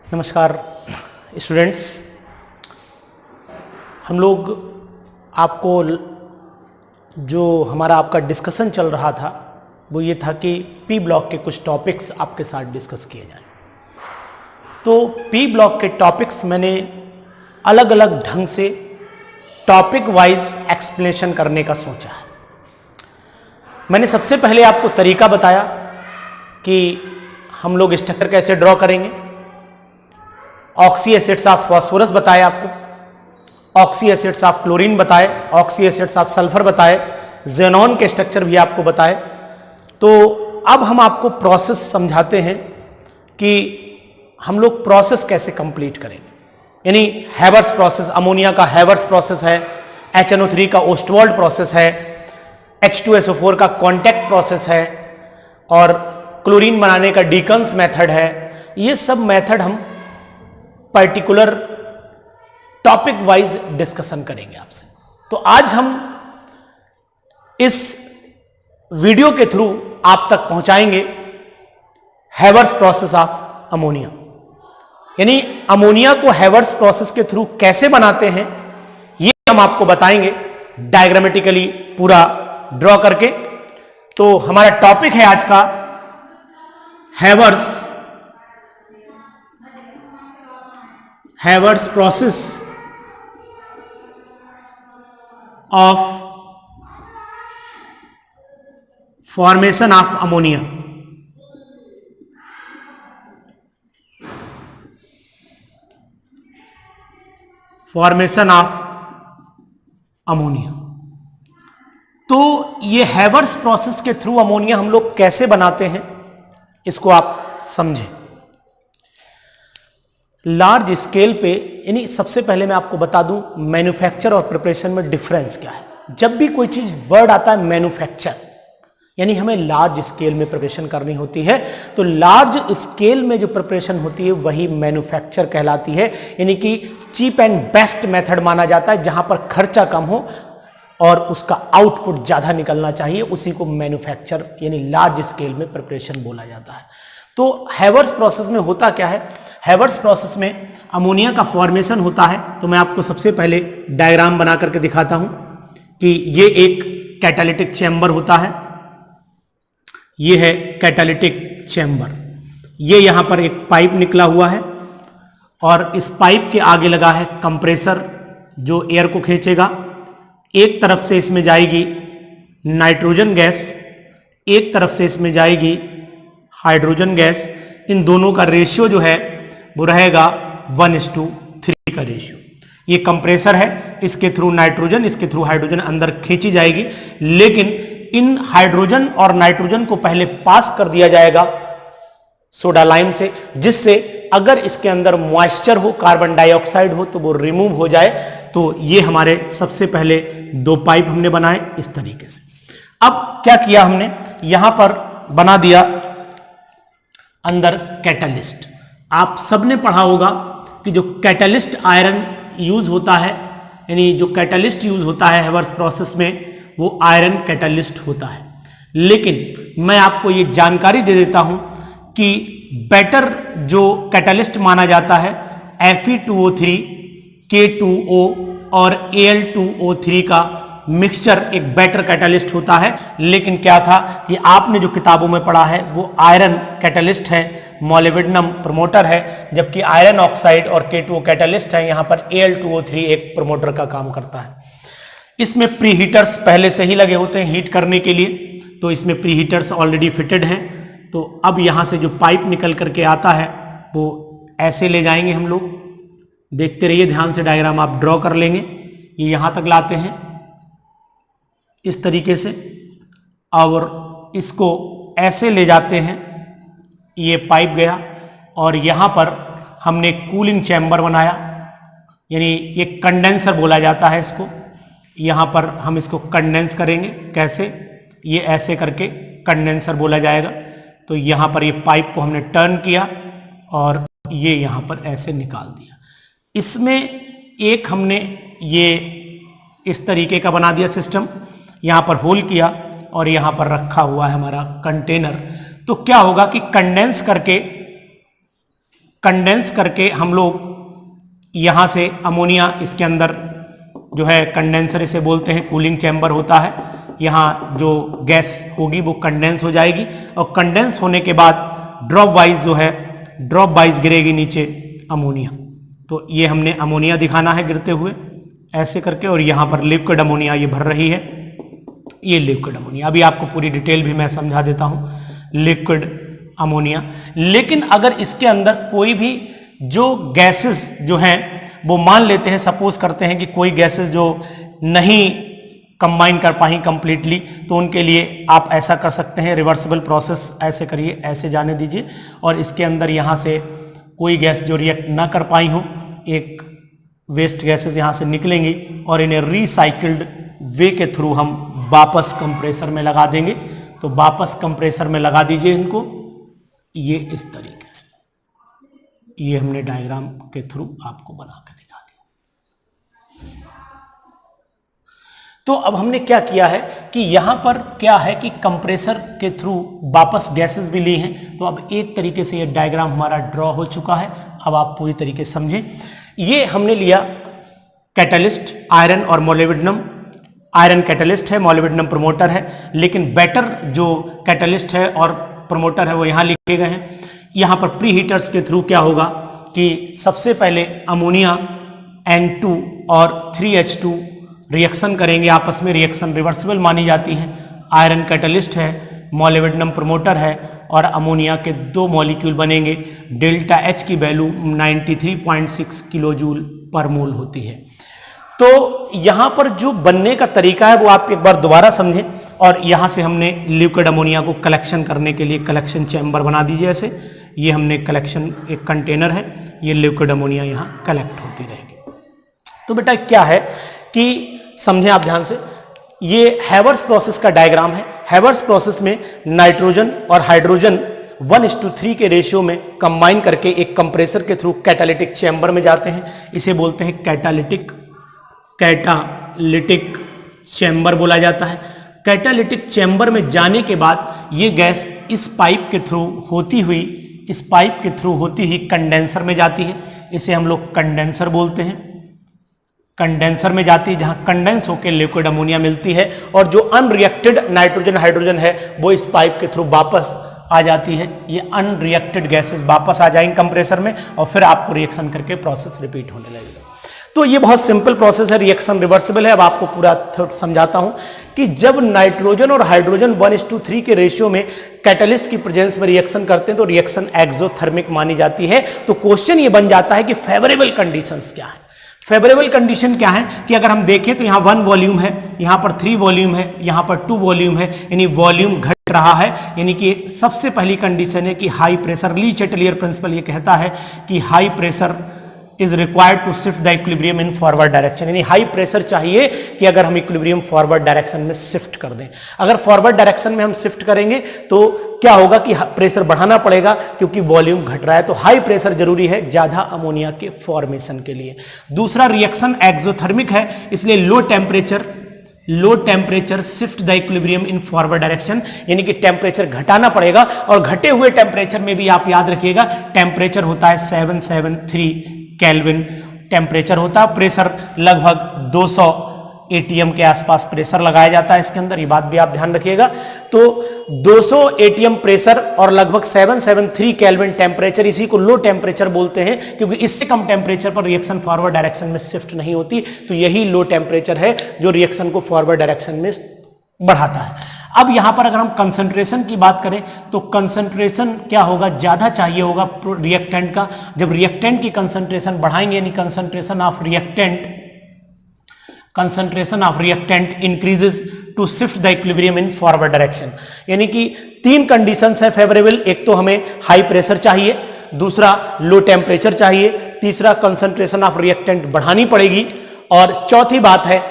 नमस्कार स्टूडेंट्स, हम लोग आपको जो हमारा आपका डिस्कशन चल रहा था वो ये था कि पी ब्लॉक के कुछ टॉपिक्स आपके साथ डिस्कस किए जाएं। तो पी ब्लॉक के टॉपिक्स मैंने अलग अलग ढंग से टॉपिक वाइज एक्सप्लेनेशन करने का सोचा है। मैंने सबसे पहले आपको तरीका बताया कि हम लोग स्ट्रक्चर कैसे ड्रॉ करेंगे। ऑक्सी एसिड्स ऑफ फॉस्फोरस बताए आपको, ऑक्सी एसिड्स ऑफ क्लोरीन बताए, ऑक्सी एसिड्स ऑफ सल्फर बताए, ज़ेनॉन के स्ट्रक्चर भी आपको बताए। तो अब हम आपको प्रोसेस समझाते हैं कि हम लोग प्रोसेस कैसे कंप्लीट करेंगे। यानी हैवर्स प्रोसेस, अमोनिया का हैवर्स प्रोसेस है, HNO3 का ओस्टवाल्ड प्रोसेस है, H2SO4 का कॉन्टैक्ट प्रोसेस है और क्लोरीन बनाने का डीकन्स मेथड है। ये सब मेथड हम पर्टिकुलर टॉपिक वाइज डिस्कशन करेंगे आपसे। तो आज हम इस वीडियो के थ्रू आप तक पहुंचाएंगे हैवर्स प्रोसेस ऑफ अमोनिया, यानी अमोनिया को हैवर्स प्रोसेस के थ्रू कैसे बनाते हैं ये हम आपको बताएंगे डायग्रामेटिकली पूरा ड्रॉ करके। तो हमारा टॉपिक है आज का Haber's process of formation of ammonia. Formation of ammonia. तो ये हैवर्स प्रोसेस के थ्रू अमोनिया हम लोग कैसे बनाते हैं इसको आप समझें। लार्ज स्केल पे, यानी सबसे पहले मैं आपको बता दूं मैन्युफैक्चर और प्रिपरेशन में डिफरेंस क्या है। जब भी कोई चीज वर्ड आता है मैन्युफैक्चर, यानी हमें लार्ज स्केल में प्रिपरेशन करनी होती है, तो लार्ज स्केल में जो प्रिपरेशन होती है वही मैन्युफैक्चर कहलाती है। यानी कि चीप एंड बेस्ट मेथड माना जाता है, जहां पर खर्चा कम हो और उसका आउटपुट ज्यादा निकलना चाहिए, उसी को मैन्युफैक्चर यानी लार्ज स्केल में प्रिपरेशन बोला जाता है। तो हैवर्स प्रोसेस में होता क्या है, हैवर्स प्रोसेस में अमोनिया का फॉर्मेशन होता है। तो मैं आपको सबसे पहले डायग्राम बना करके दिखाता हूं कि ये एक कैटालिटिक चैम्बर होता है, ये है कैटालिटिक चैम्बर। ये यहां पर एक पाइप निकला हुआ है और इस पाइप के आगे लगा है कंप्रेसर जो एयर को खींचेगा। एक तरफ से इसमें जाएगी नाइट्रोजन गैस, एक तरफ से इसमें जाएगी हाइड्रोजन गैस। इन दोनों का रेशियो जो है वो रहेगा 1:3 का रेशियो। ये कंप्रेसर है, इसके थ्रू नाइट्रोजन, इसके थ्रू हाइड्रोजन अंदर खींची जाएगी, लेकिन इन हाइड्रोजन और नाइट्रोजन को पहले पास कर दिया जाएगा सोडा लाइम से, जिससे अगर इसके अंदर मॉइस्चर हो, कार्बन डाइऑक्साइड हो, तो वो रिमूव हो जाए। तो ये हमारे सबसे पहले दो पाइप हमने बनाए इस तरीके से। अब क्या किया हमने, यहां पर बना दिया अंदर कैटलिस्ट। आप सबने पढ़ा होगा कि जो कैटलिस्ट आयरन यूज होता है, यानी जो कैटलिस्ट यूज होता है हैवर्स प्रोसेस में वो आयरन कैटलिस्ट होता है। लेकिन मैं आपको ये जानकारी दे देता हूं कि बेटर जो कैटलिस्ट माना जाता है Fe2O3, K2O और Al2O3 का मिक्सचर एक बेटर कैटलिस्ट होता है। लेकिन क्या था, ये आपने जो किताबों में पढ़ा है वो आयरन कैटलिस्ट है, मोलिब्डेनम प्रमोटर है, जबकि आयरन ऑक्साइड और K2O कैटलिस्ट है। यहां पर Al2O3 एक प्रमोटर का काम करता है। इसमें प्री हीटर्स पहले से ही लगे होते हैं हीट करने के लिए, तो इसमें प्री हीटर्स ऑलरेडी फिटेड हैं। तो अब यहां से जो पाइप निकल करके आता है वो ऐसे ले जाएंगे हम लोग। देखते रहिए ध्यान से, डायग्राम आप ड्रॉ कर लेंगे। ये यहां तक लाते हैं इस तरीके से और इसको ऐसे ले जाते हैं। ये पाइप गया और यहां पर हमने कूलिंग चैम्बर बनाया, यानी ये कंडेंसर बोला जाता है इसको। यहां पर हम इसको कंडेंस करेंगे। कैसे, ये ऐसे करके कंडेंसर बोला जाएगा। तो यहां पर ये पाइप को हमने टर्न किया और ये यहां पर ऐसे निकाल दिया। इसमें एक हमने ये इस तरीके का बना दिया सिस्टम, यहां पर होल किया और यहां पर रखा हुआ है हमारा कंटेनर। तो क्या होगा कि कंडेंस करके कंडेंस करके हम लोग यहां से अमोनिया इसके अंदर जो है कंडेंसर इसे बोलते हैं, कूलिंग चैम्बर होता है, यहाँ जो गैस होगी वो कंडेंस हो जाएगी और कंडेंस होने के बाद ड्रॉप वाइज जो है ड्रॉप वाइज गिरेगी नीचे अमोनिया। तो ये हमने अमोनिया दिखाना है गिरते हुए ऐसे करके, और यहाँ पर लिक्विड अमोनिया ये भर रही है, ये लिक्विड अमोनिया। अभी आपको पूरी डिटेल भी मैं समझा देता हूं, लिक्विड अमोनिया। लेकिन अगर इसके अंदर कोई भी जो गैसेस जो हैं वो मान लेते हैं, सपोज करते हैं कि कोई गैसेस जो नहीं कंबाइन कर पाई कंप्लीटली, तो उनके लिए आप ऐसा कर सकते हैं, रिवर्सिबल प्रोसेस ऐसे करिए, ऐसे जाने दीजिए और इसके अंदर यहाँ से कोई गैस जो रिएक्ट ना कर पाई हो, एक वेस्ट गैसेस यहाँ से निकलेंगी और इन्हें रिसाइकिल्ड वे के थ्रू हम वापस कंप्रेसर में लगा देंगे। तो वापस कंप्रेसर में लगा दीजिए इनको, ये इस तरीके से, ये हमने डायग्राम के थ्रू आपको बना के दिखा दिया। तो अब हमने क्या किया है कि यहां पर क्या है कि कंप्रेसर के थ्रू वापस गैसेस भी ली हैं। तो अब एक तरीके से ये डायग्राम हमारा ड्रॉ हो चुका है। अब आप पूरी तरीके से समझें। ये हमने लिया कैटलिस्ट आयरन और मोलिब्डेनम। आयरन कैटलिस्ट है, मोलिब्डेनम प्रमोटर है, लेकिन बेटर जो कैटलिस्ट है और प्रमोटर है वो यहां लिखे गए हैं। यहां पर प्री हीटर्स के थ्रू क्या होगा कि सबसे पहले अमोनिया N2 और 3H2 रिएक्शन करेंगे आपस में, रिएक्शन रिवर्सिबल मानी जाती है। आयरन कैटलिस्ट है, मोलिब्डेनम प्रमोटर है और अमोनिया के 2 मॉलिक्यूल बनेंगे। डेल्टा H की वैल्यू 93.6 किलो जूल पर मोल होती है। तो यहां पर जो बनने का तरीका है वो आप एक बार दोबारा समझें। और यहां से हमने लिक्विड अमोनिया को कलेक्शन करने के लिए कलेक्शन चैम्बर बना दीजिए ऐसे। ये हमने कलेक्शन, एक कंटेनर है, ये लिक्विड अमोनिया यहां कलेक्ट होती रहेगी। तो बेटा क्या है कि समझें आप ध्यान से, ये हैवर्स प्रोसेस का डायग्राम है। हैवर्स प्रोसेस में नाइट्रोजन और हाइड्रोजन 1:3 के रेशियो में कंबाइन करके एक कंप्रेसर के थ्रू कैटालिटिक चैम्बर में जाते हैं। इसे बोलते हैं कैटालिटिक चैम्बर बोला जाता है। कैटालिटिक चैम्बर में जाने के बाद ये गैस इस पाइप के थ्रू होती ही कंडेंसर में जाती है। इसे हम लोग कंडेंसर बोलते हैं। कंडेंसर में जाती है जहां कंडेंस होकर लिक्विड अमोनिया मिलती है और जो अनरिएक्टेड नाइट्रोजन हाइड्रोजन है वो इस पाइप के थ्रू वापस आ जाती है। ये अनरिएक्टेड गैसेस वापस आ जाएंगे कंप्रेसर में और फिर आपको रिएक्शन करके प्रोसेस रिपीट होने लगेगा। तो ये बहुत सिंपल प्रोसेस है, रिएक्शन रिवर्सिबल है। अब आपको पूरा समझाता हूं कि जब नाइट्रोजन और हाइड्रोजन 1:3 के रेशियो में कैटलिस्ट की प्रेजेंस में रिएक्शन करते हैं तो रिएक्शन एक्सोथर्मिक मानी जाती है। तो क्वेश्चन ये बन जाता है कि फेवरेबल कंडीशंस क्या है। फेवरेबल कंडीशन क्या है कि अगर हम देखें तो यहां 1 वॉल्यूम है, यहां पर 3 वॉल्यूम है, यहां पर 2 वॉल्यूम है, यानी वॉल्यूम घट रहा है। यानी कि सबसे पहली कंडीशन है कि high pressure, Le Chatelier principle ये कहता है कि high pressure is required to shift the equilibrium in forward direction. यानी हाई प्रेशर चाहिए कि अगर हम इक्विलिब्रियम फॉरवर्ड डायरेक्शन में शिफ्ट कर दें। अगर फॉरवर्ड डायरेक्शन में हम शिफ्ट करेंगे तो क्या होगा कि प्रेशर बढ़ाना पड़ेगा क्योंकि वॉल्यूम घट रहा है। तो हाई प्रेशर जरूरी है ज्यादा अमोनिया के फॉर्मेशन के लिए। दूसरा, रिएक्शन एक्सोथर्मिक है, इसलिए low temperature shift the equilibrium in forward direction, यानी कि टेम्परेचर घटाना पड़ेगा। और घटे हुए टेम्परेचर में भी आप याद रखिएगा टेम्परेचर होता है 773 केल्विन टेम्परेचर होता है। प्रेशर लगभग 200 एटीएम के आसपास प्रेशर लगाया जाता है इसके अंदर, ये बात भी आप ध्यान रखिएगा। तो 200 एटीएम प्रेशर और लगभग 773 केल्विन टेम्परेचर, इसी को लो टेम्परेचर बोलते हैं क्योंकि इससे कम टेम्परेचर पर रिएक्शन फॉरवर्ड डायरेक्शन में शिफ्ट नहीं होती। तो यही लो टेम्परेचर है जो रिएक्शन को फॉरवर्ड डायरेक्शन में बढ़ाता है। अब यहां पर अगर हम कंसंट्रेशन की बात करें तो कंसंट्रेशन क्या होगा, ज्यादा चाहिए होगा रिएक्टेंट का। जब रिएक्टेंट की कंसंट्रेशन बढ़ाएंगे यानी concentration of reactant increases to shift the equilibrium in forward direction. यानी कि 3 कंडीशंस है फेवरेबल। एक तो हमें हाई प्रेशर चाहिए, दूसरा लो टेम्परेचर चाहिए, तीसरा कंसंट्रेशन ऑफ रिएक्टेंट बढ़ानी पड़ेगी और चौथी बात है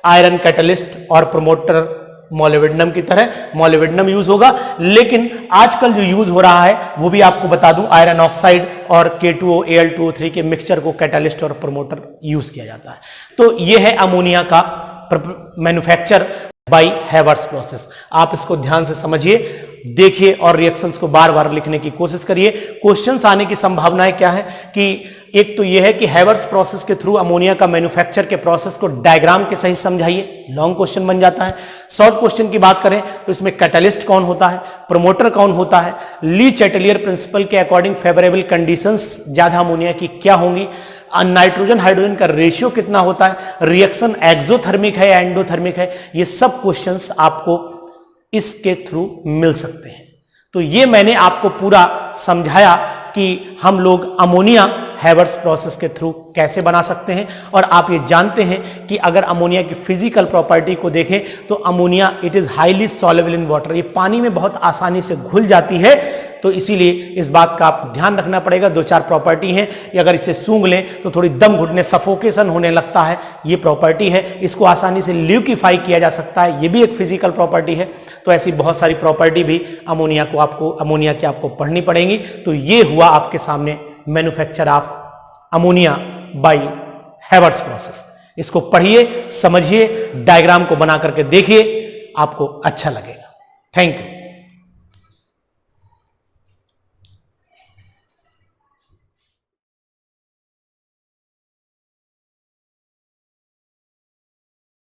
आयरन कैटलिस्ट और प्रमोटर मोलिब्डेनम की तरह मोलिब्डेनम यूज होगा। लेकिन आजकल जो यूज हो रहा है वो भी आपको बता दूं, आयरन ऑक्साइड और K2O Al2O3 के मिक्सचर को कैटलिस्ट और प्रमोटर यूज किया जाता है। तो ये है अमोनिया का मैन्युफैक्चर। Bye Havertz process. आप इसको ध्यान से समझिए, देखिए और रिएक्शंस को बार बार लिखने की कोशिश करिए। क्वेश्चंस आने की संभावनाएं क्या है कि एक तो यह है कि हैवर्ट्स प्रोसेस के थ्रू अमोनिया का मैन्युफैक्चर के प्रोसेस को डायग्राम के सही समझाइए, लॉन्ग क्वेश्चन बन जाता है। शॉर्ट क्वेश्चन की बात करें तो इसमें कैटलिस्ट कौन होता है, प्रमोटर कौन होता है, ली चैटेलियर प्रिंसिपल के अकॉर्डिंग फेवरेबल कंडीशंस ज्यादा अमोनिया की क्या होंगी, नाइट्रोजन हाइड्रोजन का रेशियो कितना होता है, रिएक्शन एक्सोथर्मिक है या एंडोथर्मिक है, ये सब क्वेश्चंस आपको इसके थ्रू मिल सकते हैं। तो ये मैंने आपको पूरा समझाया कि हम लोग अमोनिया हैवर्ट्स प्रोसेस के थ्रू कैसे बना सकते हैं। और आप ये जानते हैं कि अगर अमोनिया की फिजिकल प्रॉपर्टी को देखें तो ammonia it is highly soluble in water, ये पानी में बहुत आसानी से घुल जाती है। तो इसीलिए इस बात का आपको ध्यान रखना पड़ेगा। दो चार प्रॉपर्टी है, अगर इसे सूंघ लें तो थोड़ी दम घुटने सफोकेशन होने लगता है, ये प्रॉपर्टी है। इसको आसानी से ल्यूकिफाई किया जा सकता है, ये भी एक फिजिकल प्रॉपर्टी है। तो ऐसी बहुत सारी प्रॉपर्टी भी अमोनिया की आपको पढ़नी पड़ेगी। तो ये हुआ आपके सामने manufacture of ammonia bye Havertz process. इसको पढ़िए, समझिए, डायग्राम को बना करके देखिए, आपको अच्छा लगेगा। Thank you.